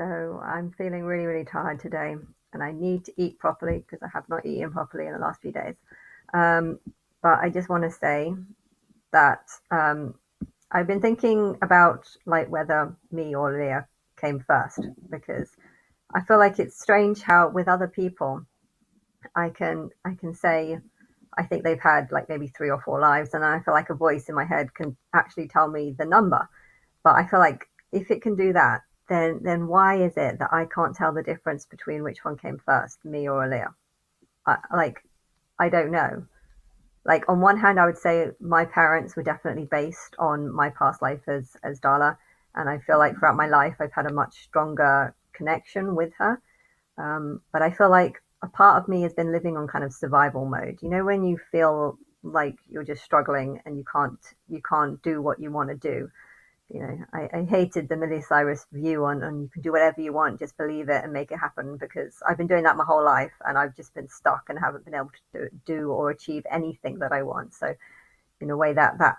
So I'm feeling really, really tired today, and I need to eat properly because I have not eaten properly in the last few days. Um, but I just want to say that I've been thinking about like whether me or Leah came first because I feel like it's strange how with other people I can say I think they've had like maybe 3 or 4 lives, and I feel like a voice in my head can actually tell me the number. But I feel like if it can do that, then why is it that I can't tell the difference between which one came first, me or Aaliyah? Like I don't know. Like on one hand, I would say my parents were definitely based on my past life as Darla, and I feel like throughout my life I've had a much stronger connection with her. But I feel like a part of me has been living on kind of survival mode. You know, when you feel like you're just struggling and you can't do what you want to do. I hated the Miley Cyrus view on you can do whatever you want, just believe it and make it happen, because I've been doing that my whole life and I've just been stuck and haven't been able to do or achieve anything that I want. So in a way that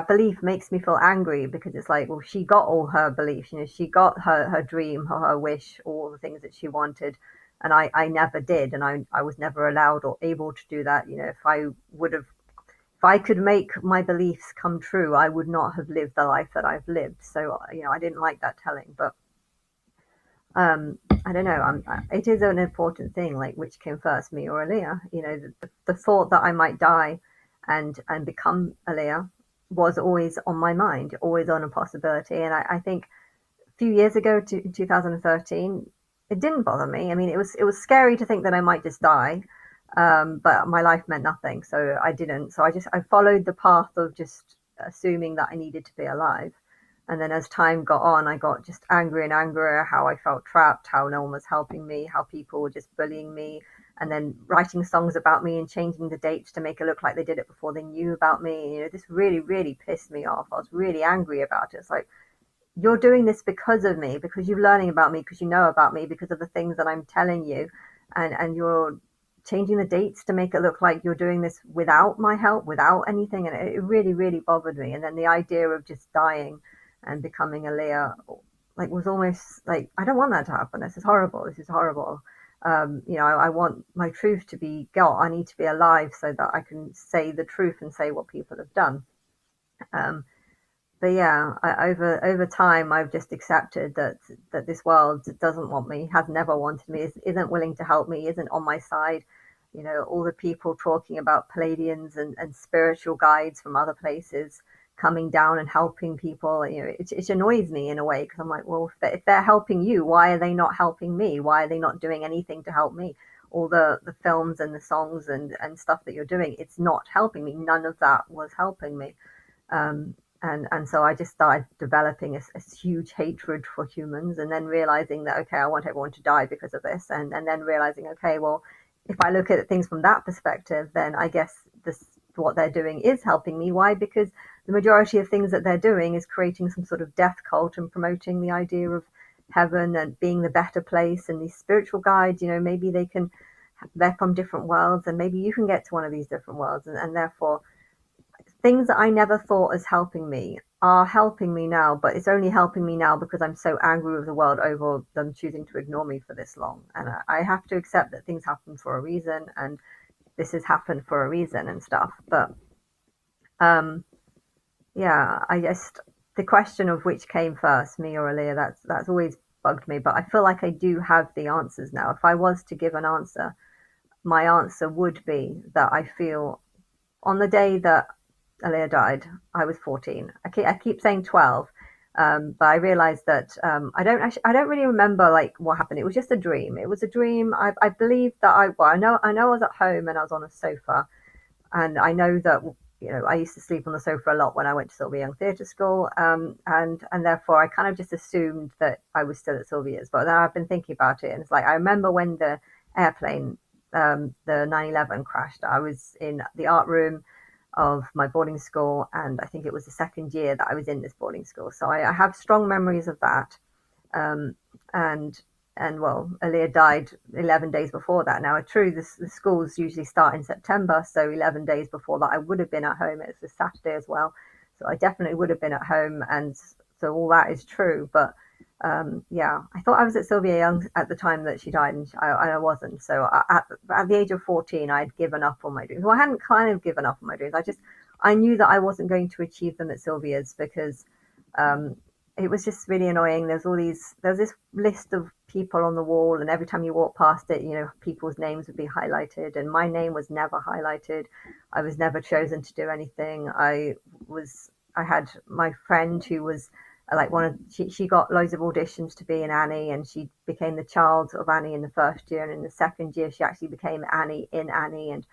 belief makes me feel angry, because it's like, well, she got all her beliefs, she got her dream, her wish, all the things that she wanted, and I never did, and I was never allowed or able to do that. If I could make my beliefs come true, I would not have lived the life that I've lived. So, I didn't like that telling, but I don't know. It is an important thing, like which came first, me or Aaliyah. The thought that I might die and become Aaliyah was always on my mind, always on a possibility. And I think a few years ago, in 2013, it didn't bother me. I mean, it was scary to think that I might just die, but my life meant nothing, so I didn't. So I followed the path of just assuming that I needed to be alive. And then as time got on, I got just angrier and angrier, how I felt trapped, how no one was helping me, how people were just bullying me, and then writing songs about me and changing the dates to make it look like they did it before they knew about me. This really, really pissed me off. I was really angry about it. It's like, you're doing this because of me, because you're learning about me, because you know about me, because of the things that I'm telling you, and you're changing the dates to make it look like you're doing this without my help, without anything, and it really, really bothered me. And then the idea of just dying and becoming a Leah, like, was almost like, I don't want that to happen. This is horrible. This is horrible. I want my truth to be got. I need to be alive so that I can say the truth and say what people have done. Um, but yeah, over time, I've just accepted that this world doesn't want me, has never wanted me, isn't willing to help me, isn't on my side. All the people talking about Palladians and spiritual guides from other places coming down and helping people, it annoys me in a way, because I'm like, well, if they're helping you, why are they not helping me? Why are they not doing anything to help me? All the films and the songs and stuff that you're doing, it's not helping me. None of that was helping me. Um, and so I just started developing a huge hatred for humans, and then realizing that, okay, I want everyone to die because of this, and then realizing, okay, well, if I look at things from that perspective, then I guess this what they're doing is helping me. Why? Because the majority of things that they're doing is creating some sort of death cult and promoting the idea of heaven and being the better place, and these spiritual guides, maybe they're from different worlds, and maybe you can get to one of these different worlds, and therefore things that I never thought as helping me are helping me now, but it's only helping me now because I'm so angry with the world over them choosing to ignore me for this long. And I have to accept that things happen for a reason, and this has happened for a reason and stuff. But um, yeah, the question of which came first, me or Aaliyah, that's always bugged me. But I feel like I do have the answers now. If I was to give an answer, my answer would be that I feel on the day that Aaliyah died, I was 14. I keep saying 12, but I realized that I don't really remember like what happened. It was just a dream. It was a dream. I believe that I know I was at home and I was on a sofa, and I know that I used to sleep on the sofa a lot when I went to Sylvia Young Theatre School, and therefore I kind of just assumed that I was still at Sylvia's. But then I've been thinking about it, and it's like I remember when the airplane, the 9/11 crashed. I was in the art room of my boarding school, and I think it was the second year that I was in this boarding school. So I have strong memories of that. Um, and well, Aaliyah died 11 days before that. Now, true, the schools usually start in September, so 11 days before that, I would have been at home. It's a Saturday as well, so I definitely would have been at home, and so all that is true. But Yeah, I thought I was at Sylvia Young at the time that she died, and I wasn't. So at the age of 14, I'd given up on my dreams. Well, I hadn't kind of given up on my dreams. I knew that I wasn't going to achieve them at Sylvia's because um, it was just really annoying. There's this list of people on the wall, and every time you walk past it, people's names would be highlighted, and my name was never highlighted. I was never chosen to do anything. I had my friend who was like she got loads of auditions to be an Annie, and she became the child of Annie in the first year, and in the second year she actually became Annie in Annie. And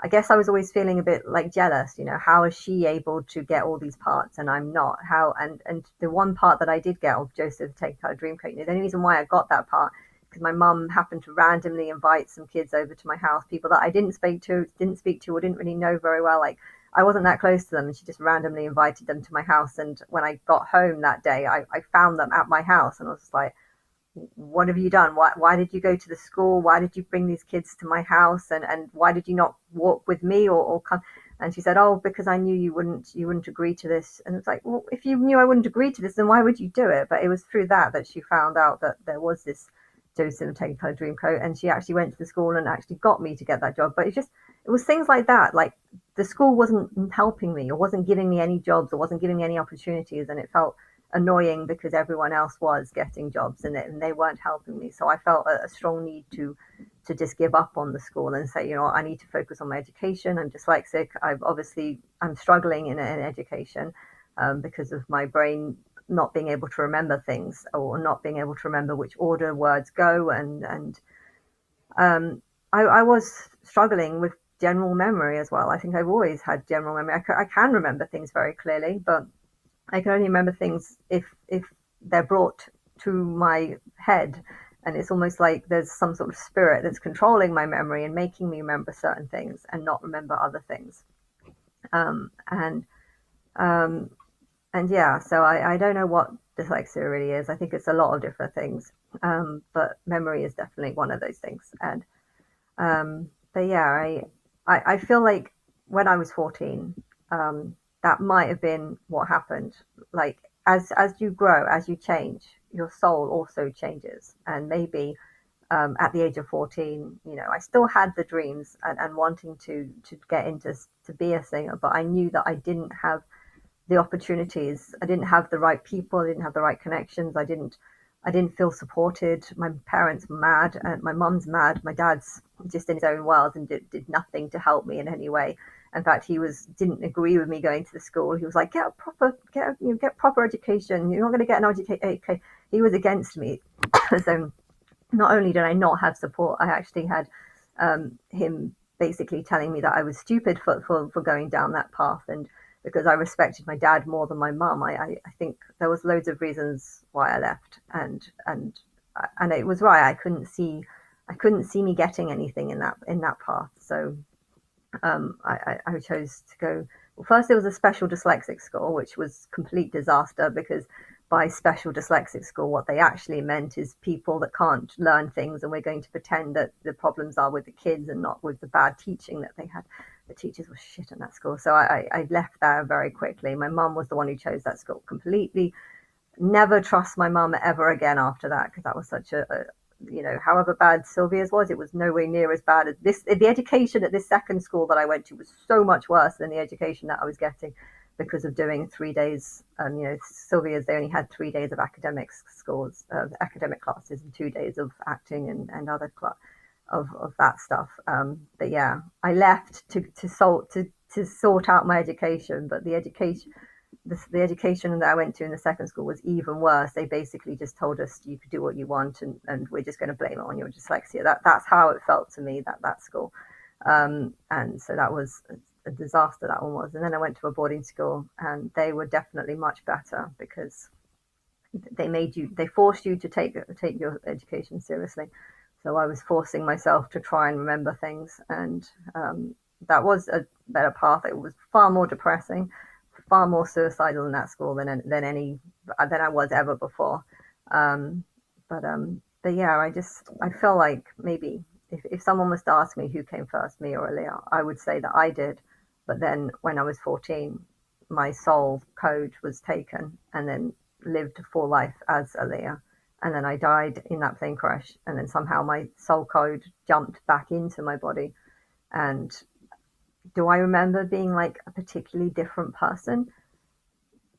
I guess I was always feeling a bit like jealous, how is she able to get all these parts and I'm not? How and the one part that I did get of Joseph Take Our Dreamcoat, the only reason why I got that part because my mum happened to randomly invite some kids over to my house, people that I didn't speak to or didn't really know very well. Like I wasn't that close to them, and she just randomly invited them to my house. And when I got home that day, I found them at my house, and I was just like, what have you done? Why did you go to the school? Why did you bring these kids to my house? And why did you not walk with me or come? And she said, oh, because I knew you wouldn't agree to this. And it's like, well, if you knew I wouldn't agree to this, then why would you do it? But it was through that she found out that there was this Joseph Technicolor Dreamcoat, and she actually went to the school and actually got me to get that job. But it was things like that. Like the school wasn't helping me, or wasn't giving me any jobs, or wasn't giving me any opportunities, and it felt annoying because everyone else was getting jobs and they weren't helping me. So I felt a strong need to just give up on the school and say, I need to focus on my education. I'm dyslexic. I'm struggling in education because of my brain not being able to remember things, or not being able to remember which order words go. And I was struggling with general memory as well. I think I've always had general memory. I can remember things very clearly, but I can only remember things if they're brought to my head, and it's almost like there's some sort of spirit that's controlling my memory and making me remember certain things and not remember other things. Um, and um, and yeah, so I don't know what dyslexia really is. I think it's a lot of different things, but memory is definitely one of those things. And but yeah, I feel like when I was 14, that might have been what happened. Like as you grow, as you change, your soul also changes. And maybe at the age of 14, I still had the dreams and wanting to get into to be a singer, but I knew that I didn't have the opportunities. I didn't have the right people. I didn't have the right connections. I didn't feel supported. My parents were mad. My mum's mad. My dad's just in his own world and did nothing to help me in any way. In fact, didn't agree with me going to the school. He was like, get proper education. You're not going to get an education. He was against me. So not only did I not have support, I actually had him basically telling me that I was stupid for going down that path. And because I respected my dad more than my mum, I think there was loads of reasons why I left. And it was right. I couldn't see me getting anything in that path. So I chose to go. Well, first, there was a special dyslexic school, which was complete disaster because by special dyslexic school, what they actually meant is people that can't learn things, and we're going to pretend that the problems are with the kids and not with the bad teaching that they had. The teachers were shit in that school, so I left there very quickly. My mum was the one who chose that school completely. Never trust my mum ever again after that, because that was such however bad Sylvia's was, it was nowhere near as bad as this. The education at this second school that I went to was so much worse than the education that I was getting because of doing 3 days. Sylvia's, they only had 3 days of academic classes, and 2 days of acting and other of that stuff. But yeah, I left to sort out my education, but the education that I went to in the second school was even worse. They basically just told us you could do what you want, and we're just going to blame it on your dyslexia. That's how it felt to me, that school. And so that was a disaster, that one was. And then I went to a boarding school, and they were definitely much better because they forced you to take your education seriously. So I was forcing myself to try and remember things, and that was a better path. It was far more depressing, far more suicidal in that school than I was ever before. Um, but yeah, I feel like maybe if someone was to ask me who came first, me or Aaliyah, I would say that I did. But then when I was 14, my soul code was taken and then lived a full life as Aaliyah. and then I died in that plane crash, and then somehow my soul code jumped back into my body. And do I remember being like a particularly different person?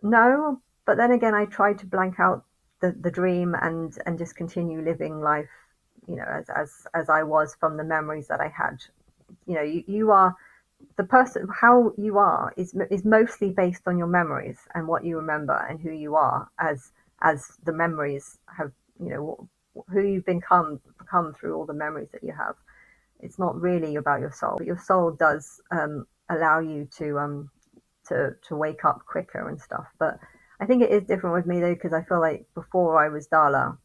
No, but then again, I tried to blank out the dream and just continue living life, as I was from the memories that I had. You are the person. How you are is mostly based on your memories and what you remember and who you are as the memories have, who you've become through all the memories that you have. It's not really about your soul, but your soul does allow you to wake up quicker and stuff. But I think it is different with me though, because I feel like before I was Darla,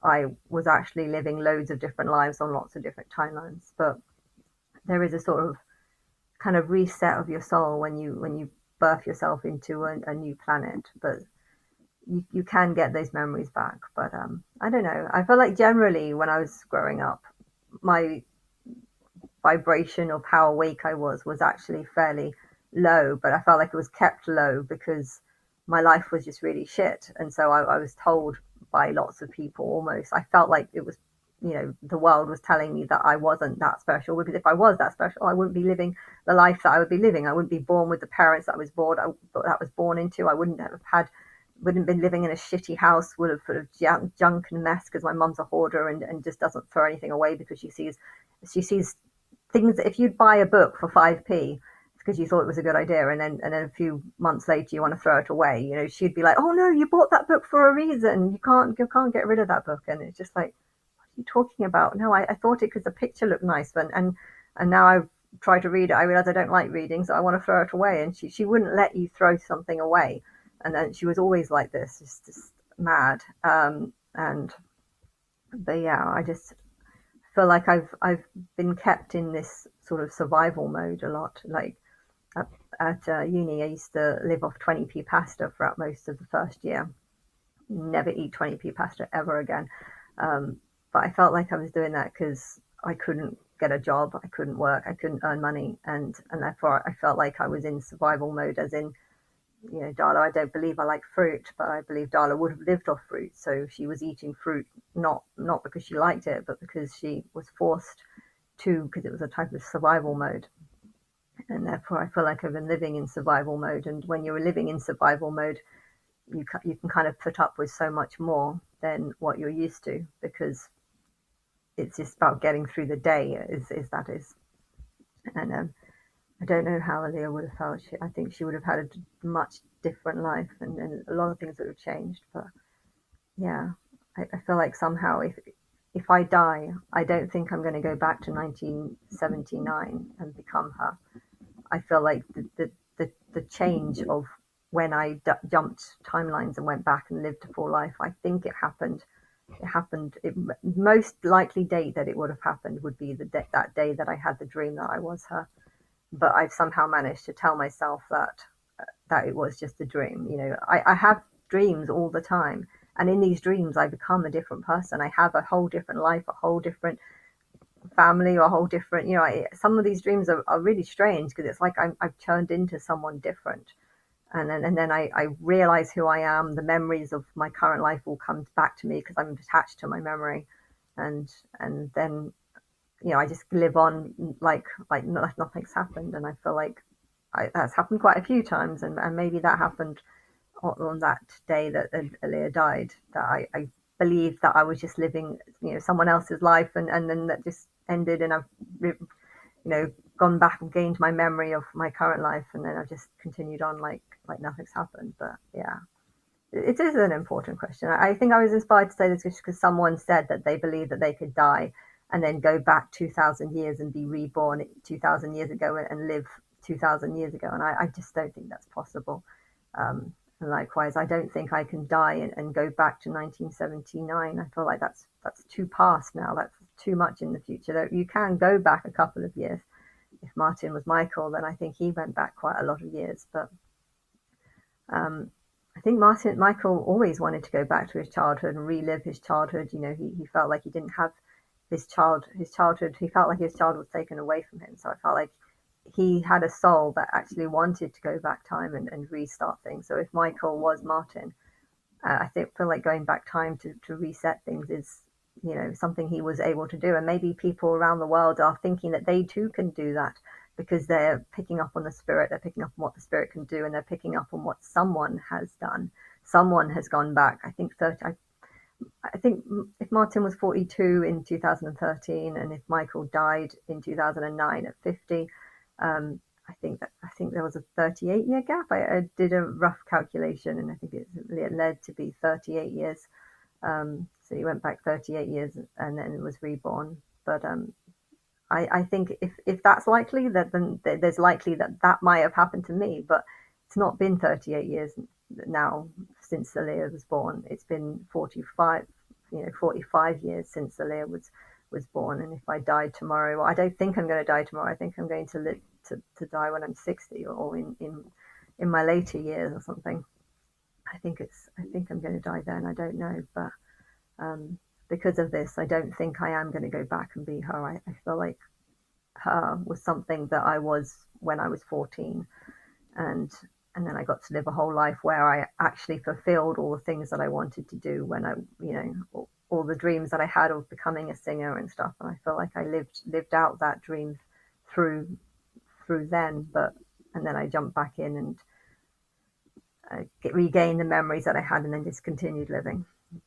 I was actually living loads of different lives on lots of different timelines. But there is a sort of kind of reset of your soul when you birth yourself into a new planet. But you can get those memories back. But I don't know. I feel like generally when I was growing up, my vibration of how awake I was actually fairly low, but I felt like it was kept low because my life was just really shit. And so I was told by lots of people almost, I felt like it was, the world was telling me that I wasn't that special, because if I was that special, I wouldn't be living the life that I would be living. I wouldn't be born with the parents that was born into. I wouldn't have been living in a shitty house, would have put of junk and mess, because my mum's a hoarder and just doesn't throw anything away because she sees things that if you'd buy a book for 5p because you thought it was a good idea, and then a few months later you want to throw it away, she'd be like, oh no, you bought that book for a reason, you can't get rid of that book. And it's just like, what are you talking about? No, I thought it because the picture looked nice, and now I've tried to read it, I realize I don't like reading, so I want to throw it away. And she wouldn't let you throw something away. And then she was always like this, just mad. And but yeah, I just feel like I've been kept in this sort of survival mode a lot. Like at uni, I used to live off 20p pasta throughout most of the first year. Never eat 20p pasta ever again. But I felt like I was doing that because I couldn't get a job, I couldn't work, I couldn't earn money, and therefore I felt like I was in survival mode, as in, Darla, I don't believe I like fruit, but I believe Darla would have lived off fruit. So she was eating fruit not because she liked it, but because she was forced to, because it was a type of survival mode. And therefore, I feel like I've been living in survival mode. And when you're living in survival mode, you can kind of put up with so much more than what you're used to, because it's just about getting through the day. Is that is. And I don't know how Aaliyah would have felt. I think she would have had a much different life, and a lot of things would have changed. But yeah, I feel like somehow if I die, I don't think I'm going to go back to 1979 and become her. I feel like the change of when I jumped timelines and went back and lived a full life, I think it happened. It happened. Most likely date that it would have happened would be that day that I had the dream that I was her. But I've somehow managed to tell myself that it was just a dream. I have dreams all the time, and in these dreams I become a different person. I have a whole different life, a whole different family, or a whole different, some of these dreams are really strange, because it's like I've turned into someone different. And then I realize who I am. The memories of my current life all come back to me because I'm attached to my memory. And then I just live on like nothing's happened. And I feel like that's happened quite a few times, and maybe that happened on that day that Aaliyah died, that I believed that I was just living, someone else's life, and then that just ended, and I've, gone back and gained my memory of my current life, and then I've just continued on like nothing's happened. But yeah, it is an important question. I think I was inspired to say this just because someone said that they believe that they could die and then go back 2,000 years and be reborn 2,000 years ago and live 2,000 years ago. And I just don't think that's possible. And likewise, I don't think I can die and go back to 1979. I feel like that's too past now. That's too much in the future. Though you can go back a couple of years. If Martin was Michael, then I think he went back quite a lot of years. But I think Michael always wanted to go back to his childhood and relive his childhood. He felt like he didn't have his childhood. He felt like his child was taken away from him. So I felt like he had a soul that actually wanted to go back time and restart things. So if Michael was Martin, I think feel like going back time to reset things is, something he was able to do, and maybe people around the world are thinking that they too can do that because they're picking up on the spirit, they're picking up on what the spirit can do, and they're picking up on what someone has done. Someone has gone back. I think if Martin was 42 in 2013, and if Michael died in 2009 at 50, I think there was a 38-year gap. I did a rough calculation, and I think it led to be 38 years. So he went back 38 years and then was reborn. But I think if that's likely, that then there's likely that that might have happened to me. But it's not been 38 years now since Aaliyah was born. It's been 45, 45 years since Aaliyah was born. And if I died tomorrow, well, I don't think I'm going to die tomorrow. I think I'm going to live to die when I'm 60, or in my later years or something. I think I'm going to die then. I don't know, but because of this, I don't think I am going to go back and be her. I feel like her was something that I was when I was 14, and then I got to live a whole life where I actually fulfilled all the things that I wanted to do when all the dreams that I had of becoming a singer and stuff. And I feel like I lived out that dream through then, but and then I jumped back in and regained the memories that I had, and then just continued living.